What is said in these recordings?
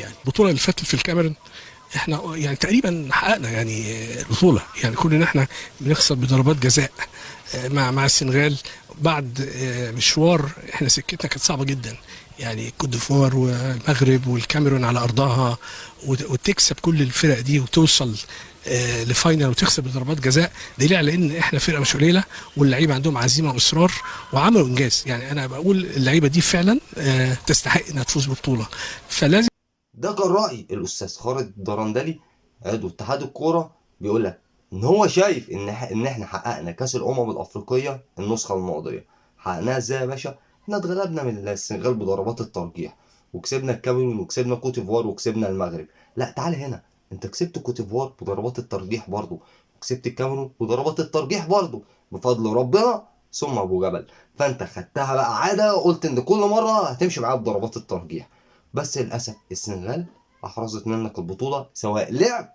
يعني البطوله اللي فاتت في الكاميرون احنا يعني تقريبا حققنا يعني البطوله، يعني كل ان احنا بنخسر بضربات جزاء مع السنغال بعد مشوار. احنا سكتنا كانت صعبه جدا، يعني كوت ديفوار والمغرب والكاميرون على ارضها، وتكسب كل الفرق دي وتوصل لفاينل وتخسر بضربات جزاء، دليل على ان احنا فرقه مش قليله، واللعيبه عندهم عزيمه واصرار وعملوا انجاز. يعني انا بقول اللعيبه دي فعلا تستحق انها تفوز ببطوله، فلازم. ده كان رأي الأستاذ خالد الدرندلي عضو اتحاد الكورة، بيقول لك إن هو شايف إن إحنا حققنا كأس الأمم الأفريقية النسخة الماضية. حققناها إزاي يا باشا؟ إحنا اتغلبنا من السنغال بضربات الترجيح، وكسبنا الكاميرون، وكسبنا كوت ديفوار، وكسبنا المغرب. لا تعالى هنا، أنت كسبت كوت ديفوار بضربات الترجيح برضه، وكسبت الكاميرون بضربات الترجيح برضه، بفضل ربنا ثم أبو جبل. فأنت خدتها بقى عادة، قلت إن كل مرة هتمشي معايا بضربات الترجيح. بس للأسف السنغال أحرزت منك البطولة، سواء لعب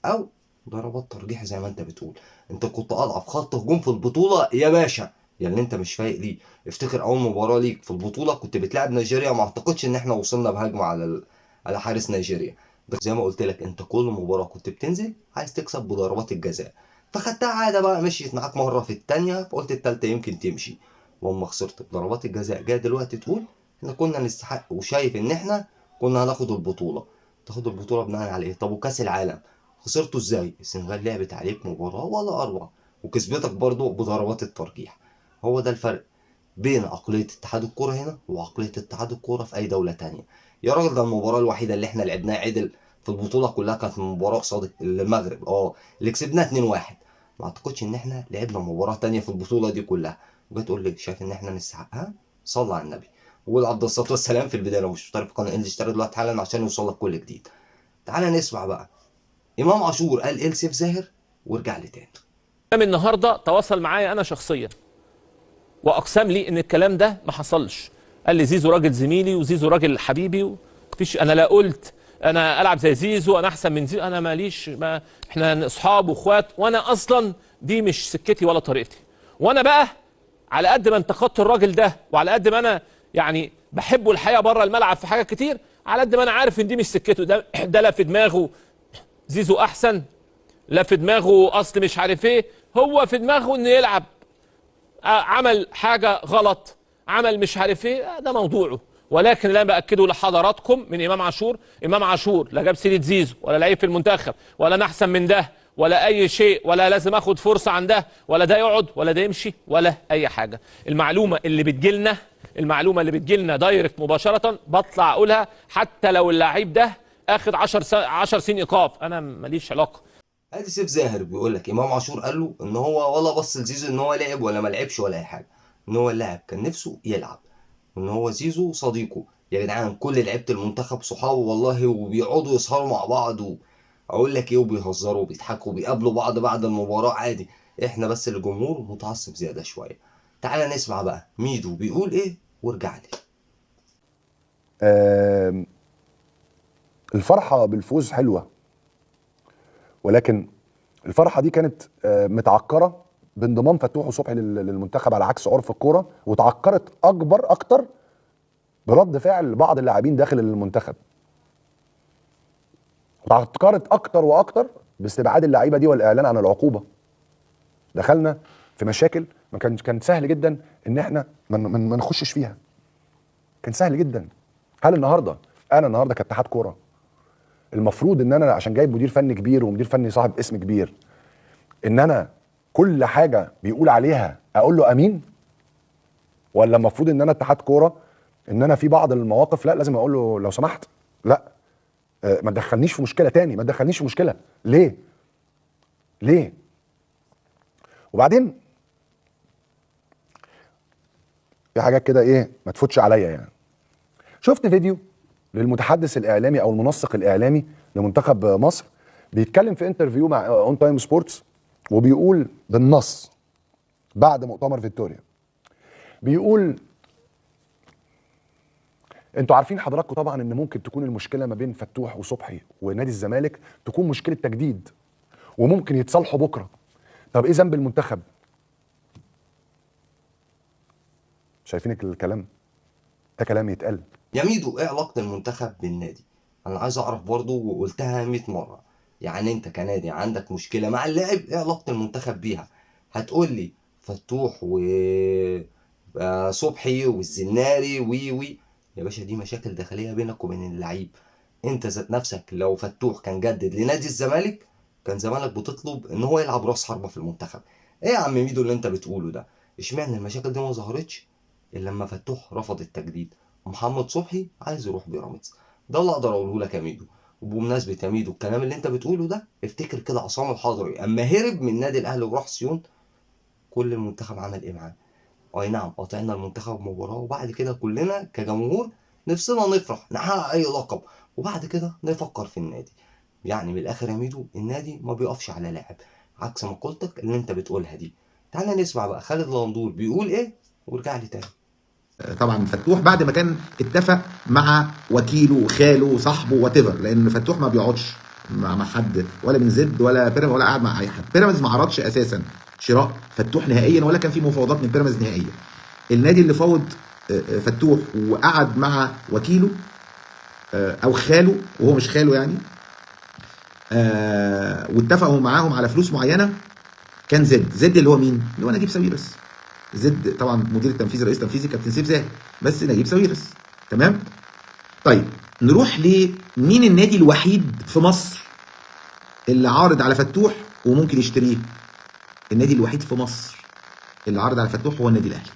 أو ضربات ترجيح زي ما أنت بتقول. أنت كنت أضعف خط هجوم في البطولة يا باشا، يعني أنت مش فايق ليه. افتكر أول مباراة ليك في البطولة كنت بتلعب نيجيريا، ما أعتقدش إن إحنا وصلنا بهجمة على حارس نيجيريا. زي ما قلت لك، أنت كل مباراة كنت بتنزل عايز تكسب بضربات الجزاء، فخدتها عادة بقى، مشيت معاك مرة في التانية، فقلت التالتة يمكن تمشي. واما خسرت بضربات الجزاء جاي دلوقتي تقول احنا كنا نستحق، وشايف ان احنا كنا هناخد البطوله. تاخد البطوله بناء على ايه؟ طب وكاس العالم خسرته ازاي؟ السنغال لعبت عليك مباراه ولا اروع، وكسبتك برضو بضربات الترجيح. هو ده الفرق بين عقليه اتحاد الكوره هنا وعقليه اتحاد الكوره في اي دوله تانية. يا راجل ده المباراه الوحيده اللي احنا لعبناها عدل في البطوله كلها كانت مباراه قصاد المغرب، اللي كسبناها 2-1. ما اعتقدش ان احنا لعبنا مباراه تانية في البطوله دي كلها وجاي تقول لي شايف ان احنا نستحقها؟ صلى على النبي. وقول عبد الصلاه والسلام في البدايه. لو مش مشترك في قناه انجلش اشترك دلوقتي حالا عشان يوصل لك كل جديد. تعالى نسمع بقى امام عاشور قال ايه لسيف زاهر، وارجع لي تاني. النهارده تواصل معايا انا شخصيا واقسم لي ان الكلام ده ما حصلش. قال لي زيزو راجل زميلي وزيزو راجل حبيبي، مفيش، انا لا قلت انا العب زي زيزو، انا احسن من زيزو، انا ماليش، ما احنا اصحاب واخوات، وانا اصلا دي مش سكتي ولا طريقتي. وانا بقى على قد ما انتقدت الراجل ده، وعلى قد ما انا يعني بحبه الحقيقه بره الملعب في حاجات كتير، على قد ما انا عارف ان دي مش سكته. ده لا في دماغه زيزو احسن، لا في دماغه اصل مش عارف ايه، هو في دماغه انه يلعب، عمل حاجه غلط، عمل مش عارف ايه، ده موضوعه. ولكن اللي انا باكده لحضراتكم من امام عاشور، امام عاشور لا جاب سيره زيزو ولا لعيب في المنتخب ولا انا احسن من ده ولا اي شيء، ولا لازم اخد فرصه عن ده، ولا ده يقعد ولا ده يمشي ولا اي حاجه. المعلومه اللي بتجيلنا دايركت مباشره بطلع اقولها، حتى لو اللعيب ده اخد 10 سنين ايقاف، انا ماليش علاقه. ادي سيف زاهر بيقول لك امام عاشور قال له ان هو ولا بص لزيزو ان هو لعب ولا ما لعبش ولا اي حاجه، ان هو اللاعب كان نفسه يلعب، وان هو زيزو صديقه. يا جدعان كل لعيبه المنتخب صحابه والله، وبيقعدوا يسهروا مع بعض، اقول لك ايه، وبيهزروا وبيضحكوا وبيقابلوا بعض بعد المباراه عادي. احنا بس الجمهور متعصب زياده شويه. تعالى نسمع بقى ميدو بيقول ايه، وارجع لي. الفرحة بالفوز حلوة، ولكن الفرحة دي كانت متعكرة بانضمام فتوح وصبحي للمنتخب على عكس عرف الكورة، وتعكرت أكتر برد فعل بعض اللاعبين داخل المنتخب، وتعكرت أكتر وأكتر باستبعاد اللعيبة دي والإعلان عن العقوبة. دخلنا في مشاكل ما كان سهل جدا إن إحنا ما نخشش فيها، كان سهل جدا. هل أنا النهاردة كاتحاد كورة المفروض ان انا عشان جايب مدير فني كبير ومدير فني صاحب اسم كبير ان انا كل حاجه بيقول عليها اقول له امين؟ ولا المفروض ان انا اتحاد كوره ان انا في بعض المواقف لا لازم اقول له لو سمحت لا، ما تدخلنيش في مشكله تاني، ما تدخلنيش في مشكله ليه؟ وبعدين في حاجات كده ايه ما تفوتش عليا. يعني شفت فيديو للمتحدث الاعلامي او المنسق الاعلامي لمنتخب مصر بيتكلم في انترفيو مع اون تايم سبورتس، وبيقول بالنص بعد مؤتمر فيكتوريا، بيقول انتوا عارفين حضراتكم طبعا ان ممكن تكون المشكله ما بين فتوح وصبحي ونادي الزمالك تكون مشكله تجديد، وممكن يتصالحوا بكره. طب ايه ذنب المنتخب؟ شايفين الكلام ده كلام يتقال؟ يا ميدو ايه علاقه المنتخب بالنادي؟ انا عايز اعرف برضو، وقلتها 100 مره، يعني انت كنادي عندك مشكله مع اللاعب، ايه علاقه المنتخب بيها؟ هتقول لي فتوح وصبحي والزناري وي يا باشا، دي مشاكل داخليه بينك وبين اللعيب. انت ذات نفسك لو فتوح كان جدد لنادي الزمالك، كان زمانك بتطلب ان هو يلعب راس حربه في المنتخب. ايه يا عم ميدو اللي انت بتقوله ده؟ اشمعنى المشاكل دي ما ظهرتش الا لما فتوح رفض التجديد ومحمد صبحي عايز يروح بيراميدز؟ ده اللي اقدر اقوله لك يا ميدو. وبمناسبه يا ميدو الكلام اللي انت بتقوله ده، افتكر كده عصام الحضري اما هرب من النادي الاهلي وراح سيون، كل المنتخب عمل ايه معاه؟ اي نعم قاطعنا المنتخب مباراه، وبعد كده كلنا كجمهور نفسنا نفرح نحقق اي لقب، وبعد كده نفكر في النادي. يعني من الاخر يا ميدو، النادي ما بيقفش على لاعب، عكس مقولتك اللي انت بتقولها دي. تعالى نسمع بقى خالد لندور بيقول ايه، وارجع لي تاني. طبعا فتوح بعد ما كان اتفق مع وكيله وخاله وصاحبه واتيفر، لان فتوح ما بيقعدش مع حد، ولا من زد ولا بيراميدز ولا قاعد مع اي حد. بيراميدز ما عرضش اساسا شراء فتوح نهائيا، ولا كان في مفاوضات من بيراميدز نهائيا. النادي اللي فاوض فتوح وقعد مع وكيله او خاله، وهو مش خاله يعني، واتفقوا معاهم على فلوس معينه، كان زد اللي هو مين؟ اللي هو نجيب ساويرس. زد طبعا مدير التنفيذي رئيس تنفيذي كابتن سيف زاهي، بس نجيب ساويرس. تمام. طيب نروح لمين النادي الوحيد في مصر اللي عارض على فتوح وممكن يشتريه؟ النادي الوحيد في مصر اللي عارض على فتوح هو النادي الاهلي.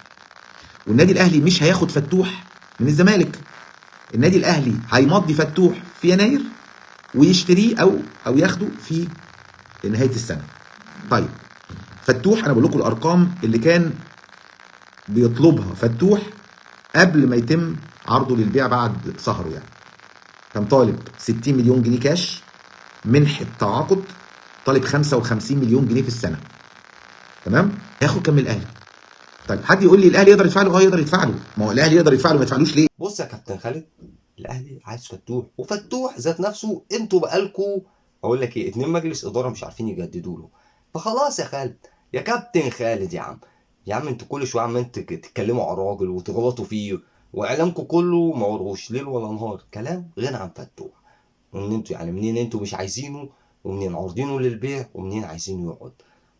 والنادي الاهلي مش هياخد فتوح من الزمالك، النادي الاهلي هيمضي فتوح في يناير ويشتريه او ياخده في نهايه السنه. طيب فتوح انا بقول لكم الارقام اللي كان بيطلبها فتوح قبل ما يتم عرضه للبيع بعد سهره يعني. كان طالب 60 مليون جنيه كاش، منحة تعاقد طالب 55 مليون جنيه في السنة. تمام؟ هياخد كام من الاهلي؟ طيب حد يقول لي الاهلي يقدر يدفع له؟ يقدر يدفع له. ما هو الاهلي يقدر يدفع له، ما يدفعلوش ليه؟ بص يا كابتن خالد، الاهلي عايز فتوح، وفتوح ذات نفسه انتوا بقالكوا اقول لك ايه 2 مجلس اداره مش عارفين يجددوا له. فخلاص يا خالد، يا كابتن خالد، يا عم انتوا كل شويه عمال تتكلموا على الراجل وتغلطوا فيه، واعلامكم كله ما وروش ليل ولا نهار كلام غير عن فتوح، وان انتوا يعني منين انتوا مش عايزينه، ومنين عارضينه للبيع، ومنين عايزينه يقعد،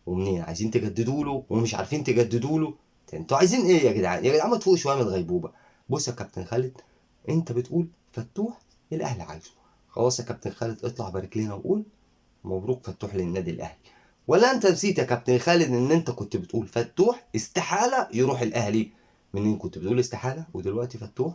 ومنين عايزين تجددوا له ومش عارفين تجددوا له. انتوا عايزين ايه يا جدعان؟ يا جدعان ما تفوقوا شويه من الغيبوبه. بص يا كابتن خالد، انت بتقول فتوح الاهلي عايزه، خلاص يا كابتن خالد اطلع بارك لنا وقول مبروك فتوح للنادي الاهلي. ولا انت نسيت يا كابتن خالد ان انت كنت بتقول فتوح استحاله يروح الاهلي؟ منين كنت بتقول استحاله ودلوقتي فتوح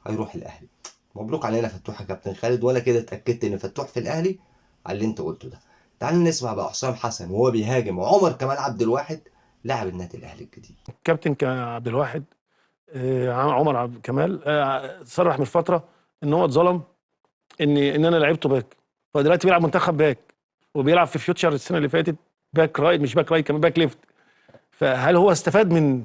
هيروح الاهلي؟ مبروك علينا فتوح يا كابتن خالد، وانا كده اتاكدت ان فتوح في الاهلي على اللي انت قلته ده. تعال نسمع بقى حسام حسن وهو بيهاجم عمر كمال عبد الواحد لاعب النادي الاهلي الجديد. كابتن عبد الواحد عمر عبد كمال صرح من فتره ان هو اتظلم، ان انا لعبته باك، فدلوقتي بيلعب منتخب باك وبيلعب في فيوتشر السنه اللي فاتت باك رايت، مش باك رايت كمان باك ليفت. فهل هو استفاد من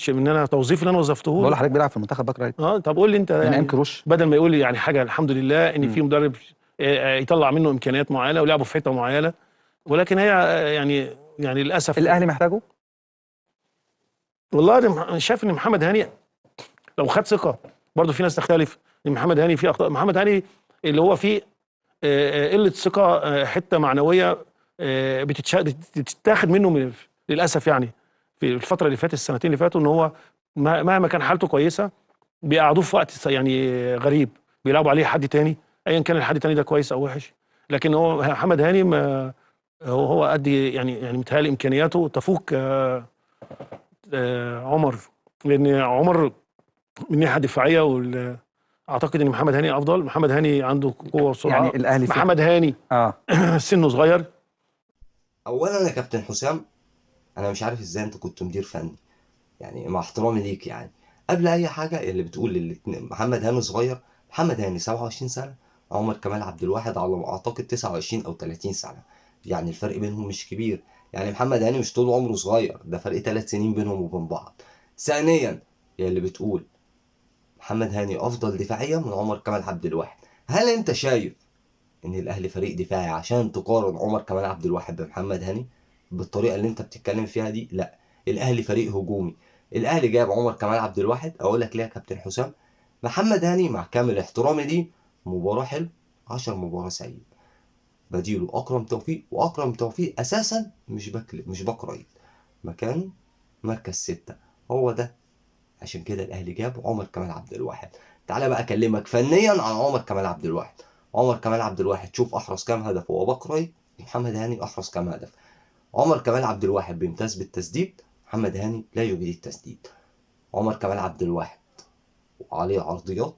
انا توظيف اللي انا وظفته بقول له؟ لحضرتك بيلعب في المنتخب باك رايت طب قول لي انت من ايام يعني كروش. بدل ما يقول لي يعني حاجه الحمد لله ان في مدرب يطلع منه امكانيات معينه ولعبه في حته معينه، ولكن هي يعني للاسف الاهلي محتاجه. والله انا شايف ان محمد هاني لو خد ثقه، برضه في ناس تختلف ان محمد هاني فيه اخطاء. محمد هاني اللي هو فيه قله ثقه، حته معنويه بتتاخد منه للاسف يعني في الفتره اللي فاتت، السنتين اللي فاتوا، ان هو مهما كان حالته كويسه بيقعدوه في وقت يعني غريب، بيلعبوا عليه حد تاني ايا كان الحد التاني ده كويس او وحش. لكن هو محمد هاني ما هو قد يعني متهيألي امكانياته تفوق عمر، لان عمر من الناحيه الدفاعيه اعتقد ان محمد هاني افضل. محمد هاني عنده قوه وسرعه، يعني الاهلي محمد هاني سنه صغير. اولا يا كابتن حسام، انا مش عارف ازاي انت كنت مدير فني، يعني مع احترامي ليك يعني. قبل اي حاجه اللي بتقول محمد هاني صغير، محمد هاني 27 سنه، عمر كمال عبد الواحد على ما اعتقد 29 او 30 سنه، يعني الفرق بينهم مش كبير. يعني محمد هاني مش طول عمره صغير، ده فرق 3 سنين بينهم وبين بعض. ثانيا يا اللي بتقول محمد هاني افضل دفاعيا من عمر كمال عبد الواحد، هل انت شايف ان الاهلي فريق دفاعي عشان تقارن عمر كمال عبد الواحد بمحمد هاني بالطريقه اللي انت بتتكلم فيها دي؟ لا، الاهلي فريق هجومي. الاهلي جايب عمر كمال عبد الواحد، اقول لك ليه يا كابتن حسام؟ محمد هاني مع كامل احترامي ليه مباراة حلو 10 مباراة سيء. بديله اكرم توفيق، واكرم توفيق اساسا مش باك رايت، مكانه مركز 6. هو ده عشان كده الاهلي جاب عمر كمال عبد الواحد. تعالى بقى اكلمك فنيا عن عمر كمال عبد الواحد. عمر كمال عبد الواحد شوف احرز كام هدف وهو باك رايت، محمد هاني احرز كام هدف. عمر كمال عبد الواحد بيمتاز بالتسديد، محمد هاني لا يجيد التسديد. عمر كمال عبد الواحد وعليه عرضيات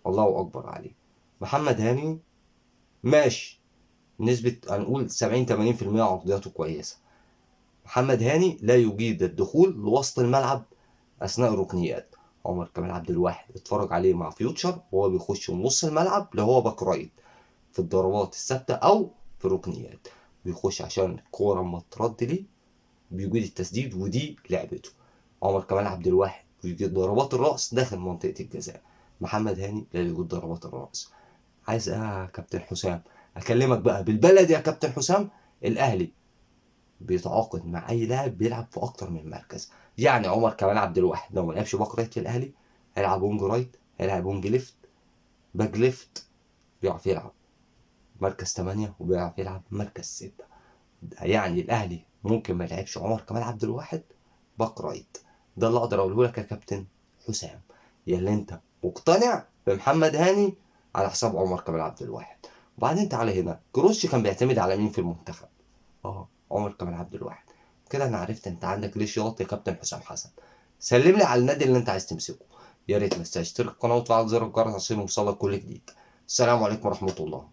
الله اكبر عليه. محمد هاني ماشي نسبة هنقول 70-80% عرضياته كويسة. محمد هاني لا يجيد الدخول لوسط الملعب اثناء الركنيات. عمر كمال عبد الواحد اتفرج عليه مع فيوتشر وهو بيخش من نص الملعب اللي هو باك رايت في الضربات الثابته او في الركنيات، بيخش عشان الكوره اما ترد ليه بيجيد التسديد ودي لعبته. عمر كمال عبد الواحد بيجيد ضربات الراس داخل منطقه الجزاء. محمد هاني لا يجيد ضربات الراس. عايز يا كابتن حسام اكلمك بقى بالبلد يا كابتن حسام؟ الاهلي بيتعاقد مع اي لاعب بيلعب في اكتر من مركز. يعني عمر كمال عبد الواحد لو ما لعبش باك رايت في الاهلي هيلعب وينج رايت، هيلعب وينج ليفت، باك ليفت، بيعرف يلعب مركز 8 وبيعرف يلعب مركز 6. يعني الاهلي ممكن ما يلعبش عمر كمال عبد الواحد باك رايت. ده اللي اقدر اقوله لك يا كابتن حسام، يا اللي انت مقتنع بمحمد هاني على حساب عمر كمال عبد الواحد. وبعدين تعالى هنا، كروش كان بيعتمد على مين في المنتخب؟ عمر كمال عبد الواحد. كده انا عرفت انت عندك ليه شياط يا كابتن حسام حسن. سلم لي على النادي اللي انت عايز تمسكه. يا ريت ما تنساش تشترك القناه وتفعل زر الجرس عشان يوصلك كل جديد. السلام عليكم ورحمه الله.